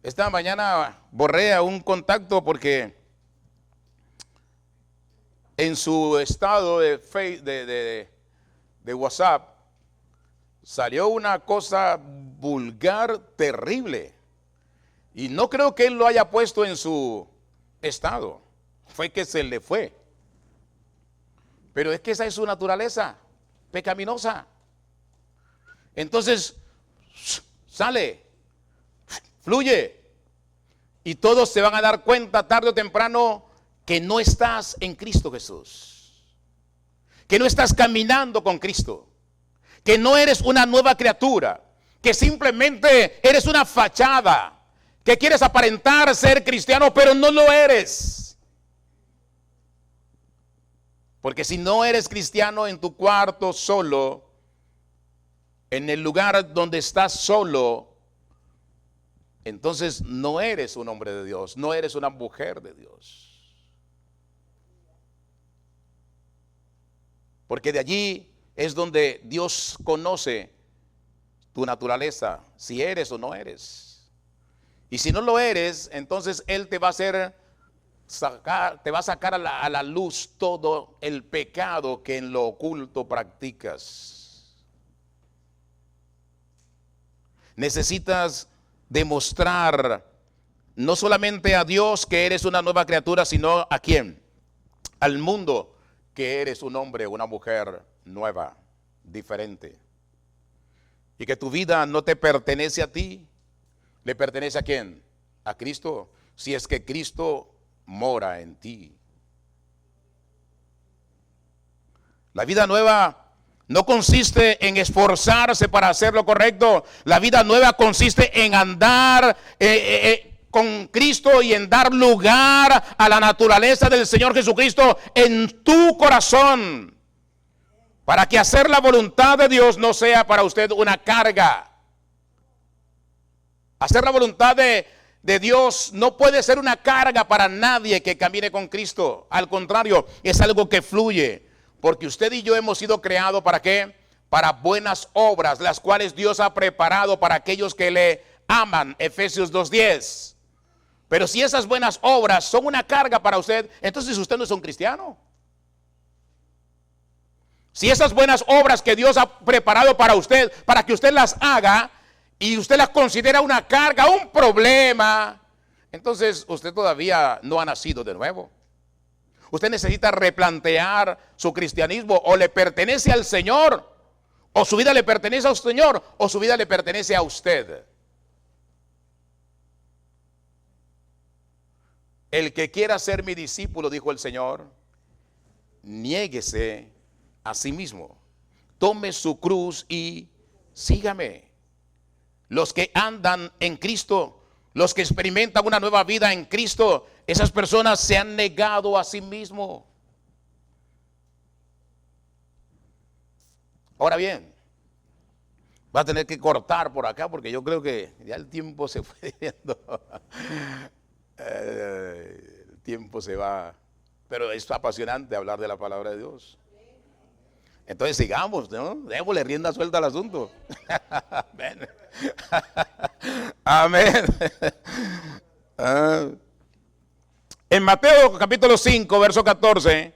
Esta mañana borré a un contacto porque en su estado de WhatsApp salió una cosa vulgar terrible. Y no creo que él lo haya puesto en su estado. Fue que se le fue. Pero es que esa es su naturaleza pecaminosa. Entonces sale, fluye, y todos se van a dar cuenta tarde o temprano que no estás en Cristo Jesús, que no estás caminando con Cristo, que no eres una nueva criatura, que simplemente eres una fachada, que quieres aparentar ser cristiano pero no lo eres. Porque si no eres cristiano en tu cuarto solo, en el lugar donde estás solo, entonces no eres un hombre de Dios, no eres una mujer de Dios. Porque de allí es donde Dios conoce tu naturaleza, si eres o no eres. Y si no lo eres, entonces Él te va a hacer te va a sacar a la luz todo el pecado que en lo oculto practicas. Necesitas demostrar no solamente a Dios que eres una nueva criatura, sino a quién, al mundo, que eres un hombre o una mujer nueva, diferente. Y que tu vida no te pertenece a ti, le pertenece a quién, a Cristo, si es que Cristo mora en ti. La vida nueva no consiste en esforzarse para hacer lo correcto. La vida nueva consiste en andar con Cristo y en dar lugar a la naturaleza del Señor Jesucristo en tu corazón, para que hacer la voluntad de Dios no sea para usted una carga. Hacer la voluntad de Dios no puede ser una carga para nadie que camine con Cristo. Al contrario, es algo que fluye. Porque usted y yo hemos sido creados ¿para qué? Para buenas obras, las cuales Dios ha preparado para aquellos que le aman. Efesios 2:10. Pero si esas buenas obras son una carga para usted, entonces usted no es un cristiano. Si esas buenas obras que Dios ha preparado para usted, para que usted las haga, y usted las considera una carga, un problema, entonces usted todavía no ha nacido de nuevo. Usted necesita replantear su cristianismo. O le pertenece al Señor, o su vida le pertenece al Señor, o su vida le pertenece a usted. El que quiera ser mi discípulo, dijo el Señor, niéguese a sí mismo, tome su cruz y sígame. Los que andan en Cristo, los que experimentan una nueva vida en Cristo, esas personas se han negado a sí mismo. Ahora bien, va a tener que cortar por acá porque yo creo que ya el tiempo se fue yendo. El tiempo se va. Pero es apasionante hablar de la palabra de Dios. Entonces sigamos, ¿no? Démosle rienda suelta al asunto. Amén. Amén. En Mateo capítulo 5, verso 14,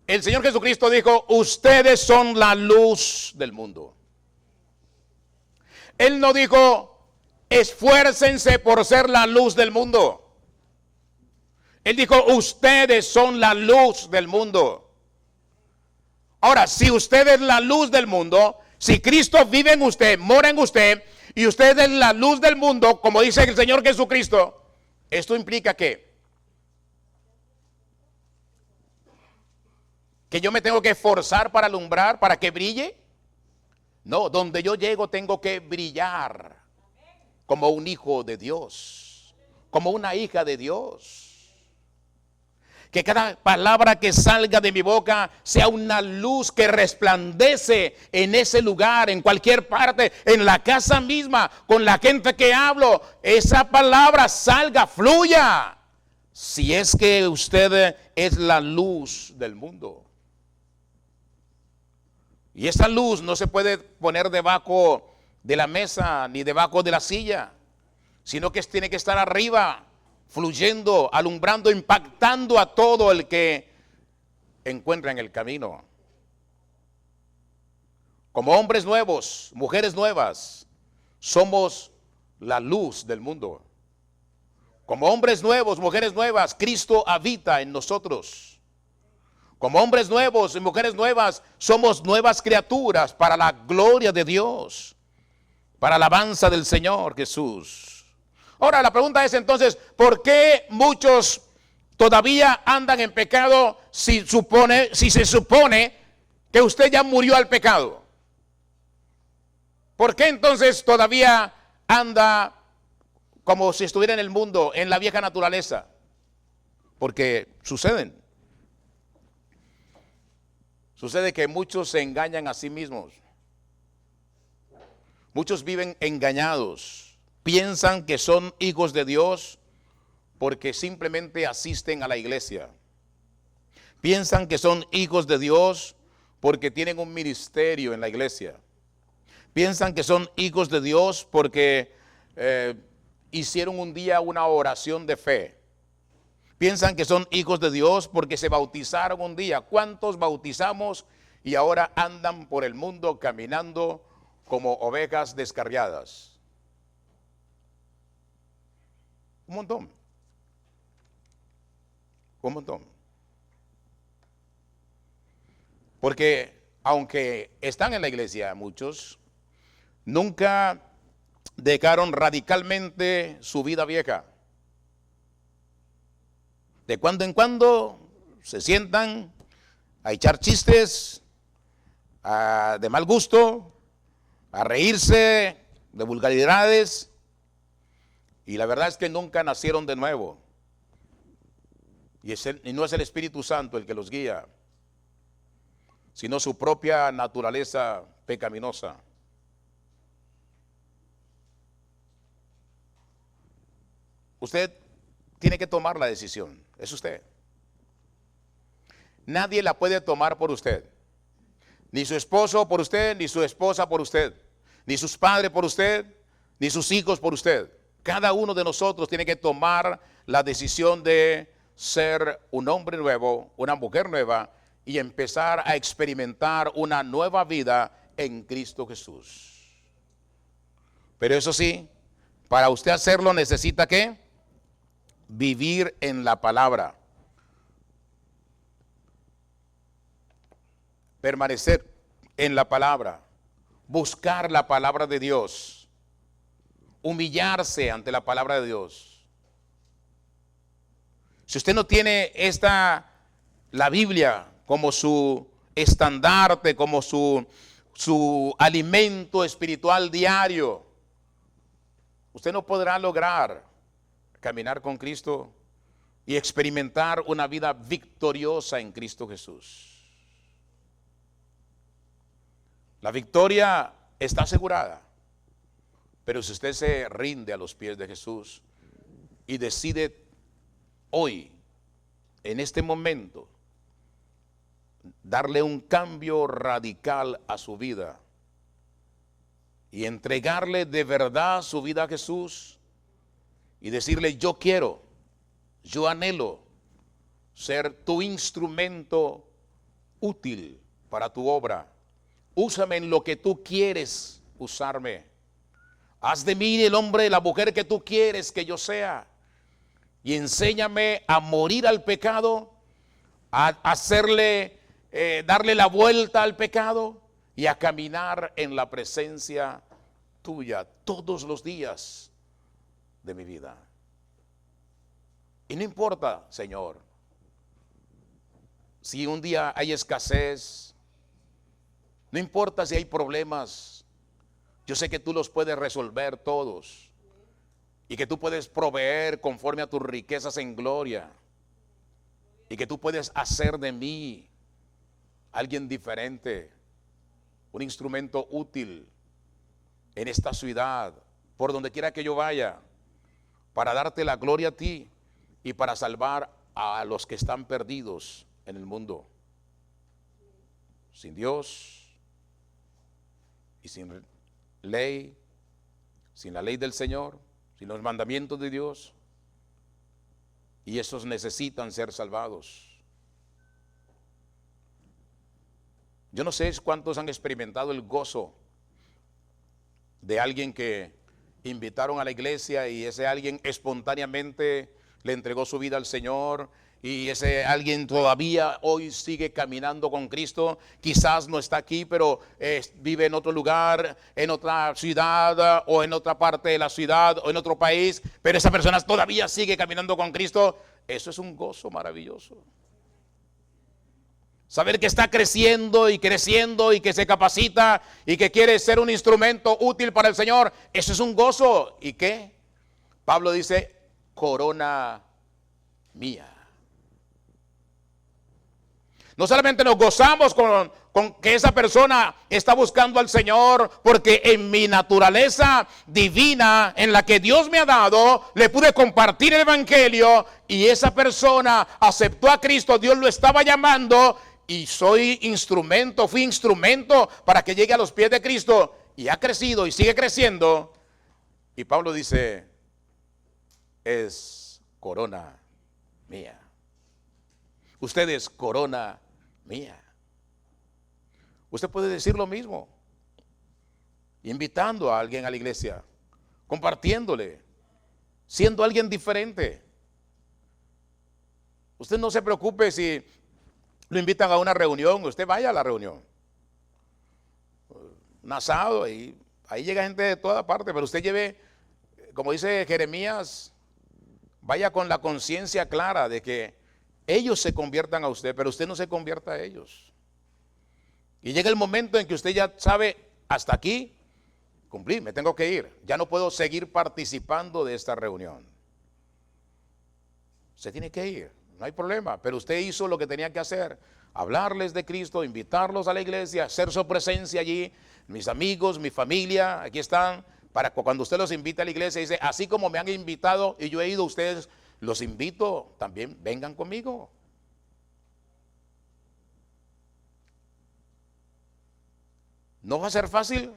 el Señor Jesucristo dijo, ustedes son la luz del mundo. Él no dijo, esfuércense por ser la luz del mundo. Él dijo, ustedes son la luz del mundo. Ahora, si usted es la luz del mundo, si Cristo vive en usted, mora en usted, y usted es la luz del mundo, como dice el Señor Jesucristo, esto implica que yo me tengo que esforzar para alumbrar, para que brille. No, donde yo llego tengo que brillar como un hijo de Dios, como una hija de Dios. Que cada palabra que salga de mi boca sea una luz que resplandece en ese lugar, en cualquier parte, en la casa misma, con la gente que hablo. Esa palabra salga, fluya. Si es que usted es la luz del mundo. Y esa luz no se puede poner debajo de la mesa ni debajo de la silla, sino que tiene que estar arriba, fluyendo, alumbrando, impactando a todo el que encuentra en el camino. Como hombres nuevos, mujeres nuevas, somos la luz del mundo. Como hombres nuevos, mujeres nuevas, Cristo habita en nosotros. Como hombres nuevos y mujeres nuevas, somos nuevas criaturas para la gloria de Dios, para la alabanza del Señor Jesús. Ahora la pregunta es entonces, ¿por qué muchos todavía andan en pecado si se supone que usted ya murió al pecado? ¿Por qué entonces todavía anda como si estuviera en el mundo, en la vieja naturaleza? Porque sucede que muchos se engañan a sí mismos. Muchos viven engañados. Piensan que son hijos de Dios porque simplemente asisten a la iglesia. Piensan que son hijos de Dios porque tienen un ministerio en la iglesia. Piensan que son hijos de Dios porque hicieron un día una oración de fe. Piensan que son hijos de Dios porque se bautizaron un día. ¿Cuántos bautizamos y ahora andan por el mundo caminando como ovejas descarriadas? Un montón. Un montón. Porque aunque están en la iglesia muchos, nunca dejaron radicalmente su vida vieja. De cuando en cuando se sientan a echar chistes de mal gusto, a reírse de vulgaridades, y la verdad es que nunca nacieron de nuevo. Y no es el Espíritu Santo el que los guía, sino su propia naturaleza pecaminosa. Usted tiene que tomar la decisión, es usted. Nadie la puede tomar por usted. Ni su esposo por usted, ni su esposa por usted, ni sus padres por usted, ni sus hijos por usted. Cada uno de nosotros tiene que tomar la decisión de ser un hombre nuevo, una mujer nueva, y empezar a experimentar una nueva vida en Cristo Jesús. Pero eso sí, para usted hacerlo necesita ¿qué? Vivir en la palabra. Permanecer en la palabra. Buscar la palabra de Dios. Humillarse ante la palabra de Dios. Si usted no tiene la Biblia como su estandarte, como su alimento espiritual diario, usted no podrá lograr caminar con Cristo y experimentar una vida victoriosa en Cristo Jesús. La victoria está asegurada, pero si usted se rinde a los pies de Jesús y decide hoy, en este momento, darle un cambio radical a su vida y entregarle de verdad su vida a Jesús y decirle: yo quiero, yo anhelo ser tu instrumento útil para tu obra. Úsame en lo que tú quieres usarme. Haz de mí el hombre, la mujer que tú quieres que yo sea. Y enséñame a morir al pecado, a darle la vuelta al pecado y a caminar en la presencia tuya todos los días de mi vida. Y no importa, Señor, si un día hay escasez, no importa si hay problemas, yo sé que tú los puedes resolver todos y que tú puedes proveer conforme a tus riquezas en gloria y que tú puedes hacer de mí alguien diferente, un instrumento útil en esta ciudad, por donde quiera que yo vaya, para darte la gloria a ti y para salvar a los que están perdidos en el mundo. Sin Dios y sin ley, sin la ley del Señor, sin los mandamientos de Dios, y esos necesitan ser salvados. Yo no sé cuántos han experimentado el gozo de alguien que invitaron a la iglesia y ese alguien espontáneamente le entregó su vida al Señor, y ese alguien todavía hoy sigue caminando con Cristo. Quizás no está aquí, pero vive en otro lugar, en otra ciudad, o en otra parte de la ciudad, o en otro país, pero esa persona todavía sigue caminando con Cristo. Eso es un gozo maravilloso. Saber que está creciendo y creciendo y que se capacita y que quiere ser un instrumento útil para el Señor, eso es un gozo. ¿Y qué? Pablo dice: corona mía. No solamente nos gozamos con que esa persona está buscando al Señor, porque en mi naturaleza divina, en la que Dios me ha dado, le pude compartir el evangelio y esa persona aceptó a Cristo, Dios lo estaba llamando y fui instrumento para que llegue a los pies de Cristo, y ha crecido y sigue creciendo. Y Pablo dice, es corona mía. Usted es corona mía. Usted puede decir lo mismo, invitando a alguien a la iglesia, compartiéndole, siendo alguien diferente. Usted no se preocupe si lo invitan a una reunión, usted vaya a la reunión. Un asado, ahí llega gente de toda parte, pero usted lleve, como dice Jeremías, vaya con la conciencia clara de que ellos se conviertan a usted, pero usted no se convierta a ellos. Y llega el momento en que usted ya sabe, hasta aquí cumplí, me tengo que ir, ya no puedo seguir participando de esta reunión. Se tiene que ir, no hay problema, pero usted hizo lo que tenía que hacer, hablarles de Cristo, invitarlos a la iglesia, hacer su presencia allí. Mis amigos, mi familia, aquí están, para cuando usted los invita a la iglesia, dice, así como me han invitado y yo he ido, ustedes los invito, también vengan conmigo. ¿No va a ser fácil?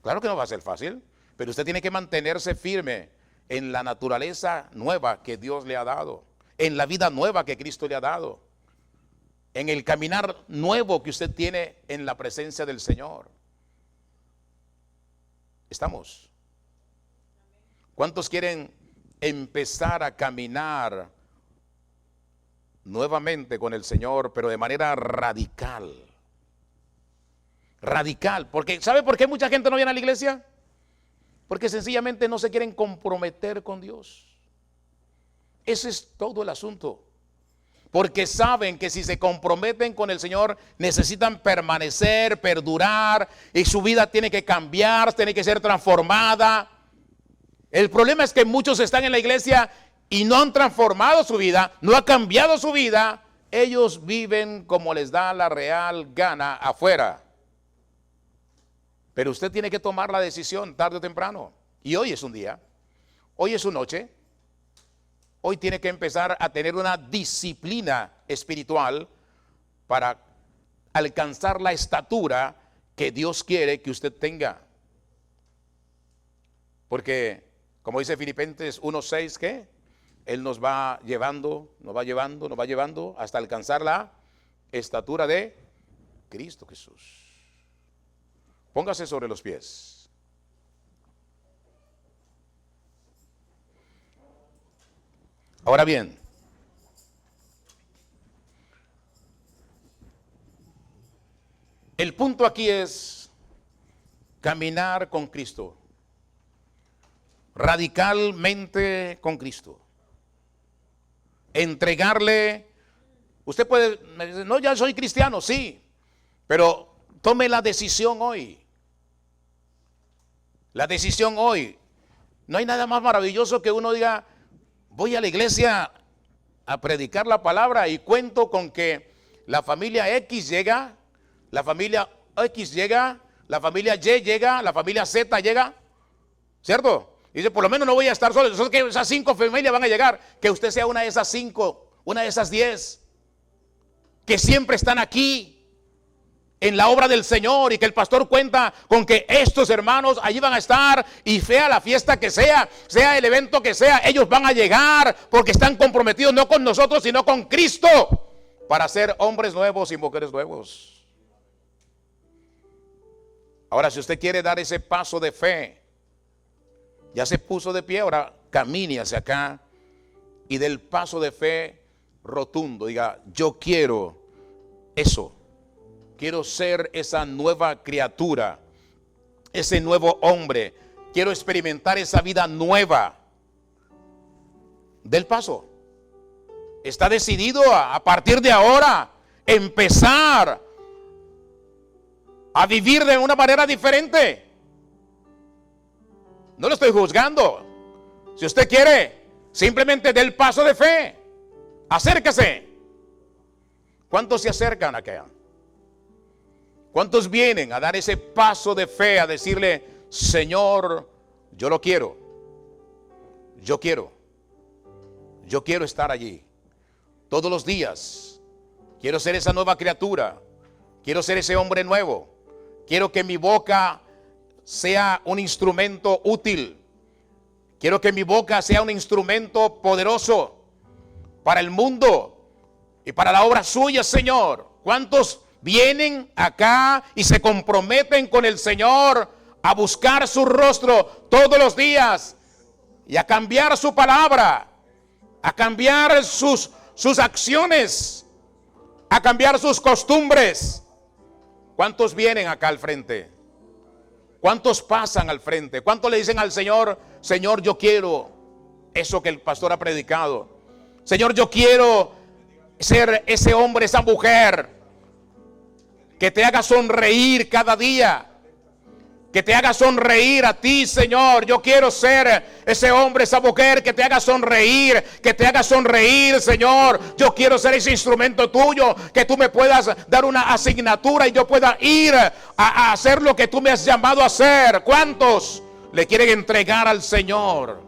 Claro que no va a ser fácil, pero usted tiene que mantenerse firme en la naturaleza nueva que Dios le ha dado, en la vida nueva que Cristo le ha dado, en el caminar nuevo que usted tiene en la presencia del Señor. ¿Estamos? ¿Cuántos quieren empezar a caminar nuevamente con el Señor, pero de manera radical? Radical, porque ¿sabe por qué mucha gente no viene a la iglesia? Porque sencillamente no se quieren comprometer con Dios. Ese es todo el asunto. Porque saben que si se comprometen con el Señor, necesitan permanecer, perdurar, y su vida tiene que cambiar, tiene que ser transformada. El problema es que muchos están en la iglesia y no han transformado su vida, no ha cambiado su vida. Ellos viven como les da la real gana afuera. Pero usted tiene que tomar la decisión tarde o temprano. Y hoy es un día, hoy es su noche. Hoy tiene que empezar a tener una disciplina espiritual para alcanzar la estatura que Dios quiere que usted tenga. Porque, como dice Filipenses 1:6, ¿qué? Él nos va llevando hasta alcanzar la estatura de Cristo Jesús. Póngase sobre los pies. Ahora bien, el punto aquí es caminar con Cristo, radicalmente con Cristo, entregarle. Usted puede, me dice, no, ya soy cristiano, sí, pero tome la decisión hoy. La decisión hoy. No hay nada más maravilloso que uno diga, voy a la iglesia a predicar la palabra y cuento con que la familia X llega, la familia X llega, la familia Y llega, la familia Z llega, ¿cierto? Y dice, por lo menos no voy a estar solo, yo sé que esas 5 familias van a llegar, que usted sea una de esas 5, una de esas 10, que siempre están aquí en la obra del Señor, y que el pastor cuenta con que estos hermanos allí van a estar, y sea la fiesta que sea el evento que sea, ellos van a llegar porque están comprometidos no con nosotros sino con Cristo, para ser hombres nuevos y mujeres nuevos. Ahora, si usted quiere dar ese paso de fe, ya se puso de pie, ahora camine hacia acá y del paso de fe rotundo, diga, yo quiero eso. Quiero ser esa nueva criatura, ese nuevo hombre. Quiero experimentar esa vida nueva. Del paso. Está decidido a partir de ahora empezar a vivir de una manera diferente. No lo estoy juzgando. Si usted quiere, simplemente dé el paso de fe. Acérquese. ¿Cuántos se acercan acá? ¿Cuántos vienen a dar ese paso de fe, a decirle, Señor, yo lo quiero, yo quiero estar allí todos los días, Quiero ser esa nueva criatura. Quiero ser ese hombre nuevo. Quiero que mi boca sea un instrumento útil. Quiero que mi boca sea un instrumento poderoso para el mundo y para la obra suya, Señor. ¿Cuántos vienen acá y se comprometen con el Señor a buscar su rostro todos los días y a cambiar su palabra, a cambiar sus acciones, a cambiar sus costumbres? ¿Cuántos vienen acá al frente? ¿Cuántos pasan al frente? ¿Cuántos le dicen al Señor: Señor, yo quiero eso que el pastor ha predicado? Señor, yo quiero ser ese hombre, esa mujer que te haga sonreír cada día, que te haga sonreír a ti, Señor. Yo quiero ser ese hombre, esa mujer que te haga sonreír, Señor. Yo quiero ser ese instrumento tuyo, que tú me puedas dar una asignatura y yo pueda ir a hacer lo que tú me has llamado a hacer. ¿Cuántos le quieren entregar al Señor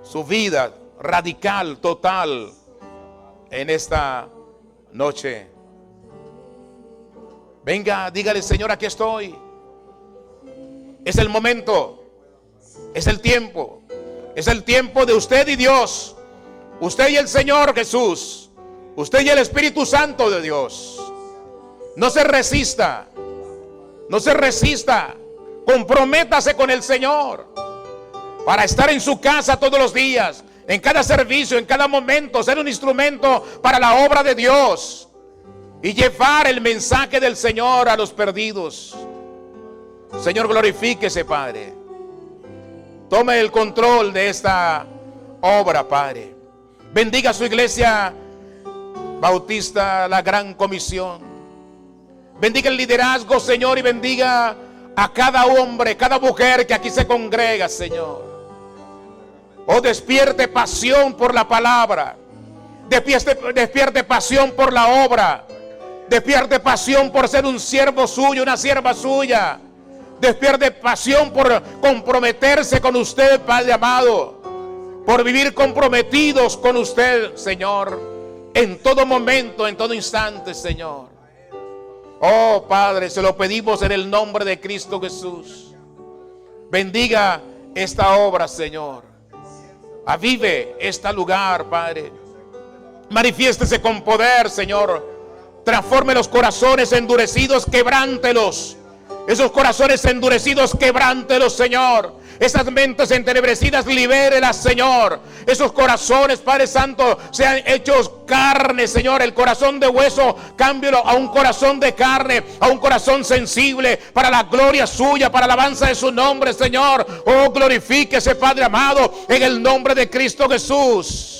su vida radical, total, en esta noche? Venga, dígale: Señor, aquí estoy. Es el momento, es el tiempo de usted y Dios, usted y el Señor Jesús, usted y el Espíritu Santo de Dios. No se resista, comprométase con el Señor para estar en su casa todos los días, en cada servicio, en cada momento, ser un instrumento para la obra de Dios y llevar el mensaje del Señor a los perdidos. Señor, glorifíquese, Padre. Tome el control de esta obra, Padre. Bendiga a su iglesia bautista, la Gran Comisión. Bendiga el liderazgo, Señor, y bendiga a cada hombre, cada mujer que aquí se congrega, Señor. Oh, despierte pasión por la palabra. Despierte pasión por la obra. Despierte pasión por ser un siervo suyo, una sierva suya. Despierte pasión por comprometerse con usted, Padre amado. Por vivir comprometidos con usted, Señor. En todo momento, en todo instante, Señor. Oh, Padre, se lo pedimos en el nombre de Cristo Jesús. Bendiga esta obra, Señor. Avive este lugar, Padre. Manifiéstese con poder, Señor. Transforme los corazones endurecidos, quebrántelos. Esos corazones endurecidos, quebrántelos, Señor. Esas mentes entenebrecidas, libérelas, Señor. Esos corazones, Padre Santo, sean hechos carne, Señor. El corazón de hueso, cámbialo a un corazón de carne, a un corazón sensible, para la gloria suya, para la alabanza de su nombre, Señor. Oh, glorifíquese, Padre amado, en el nombre de Cristo Jesús.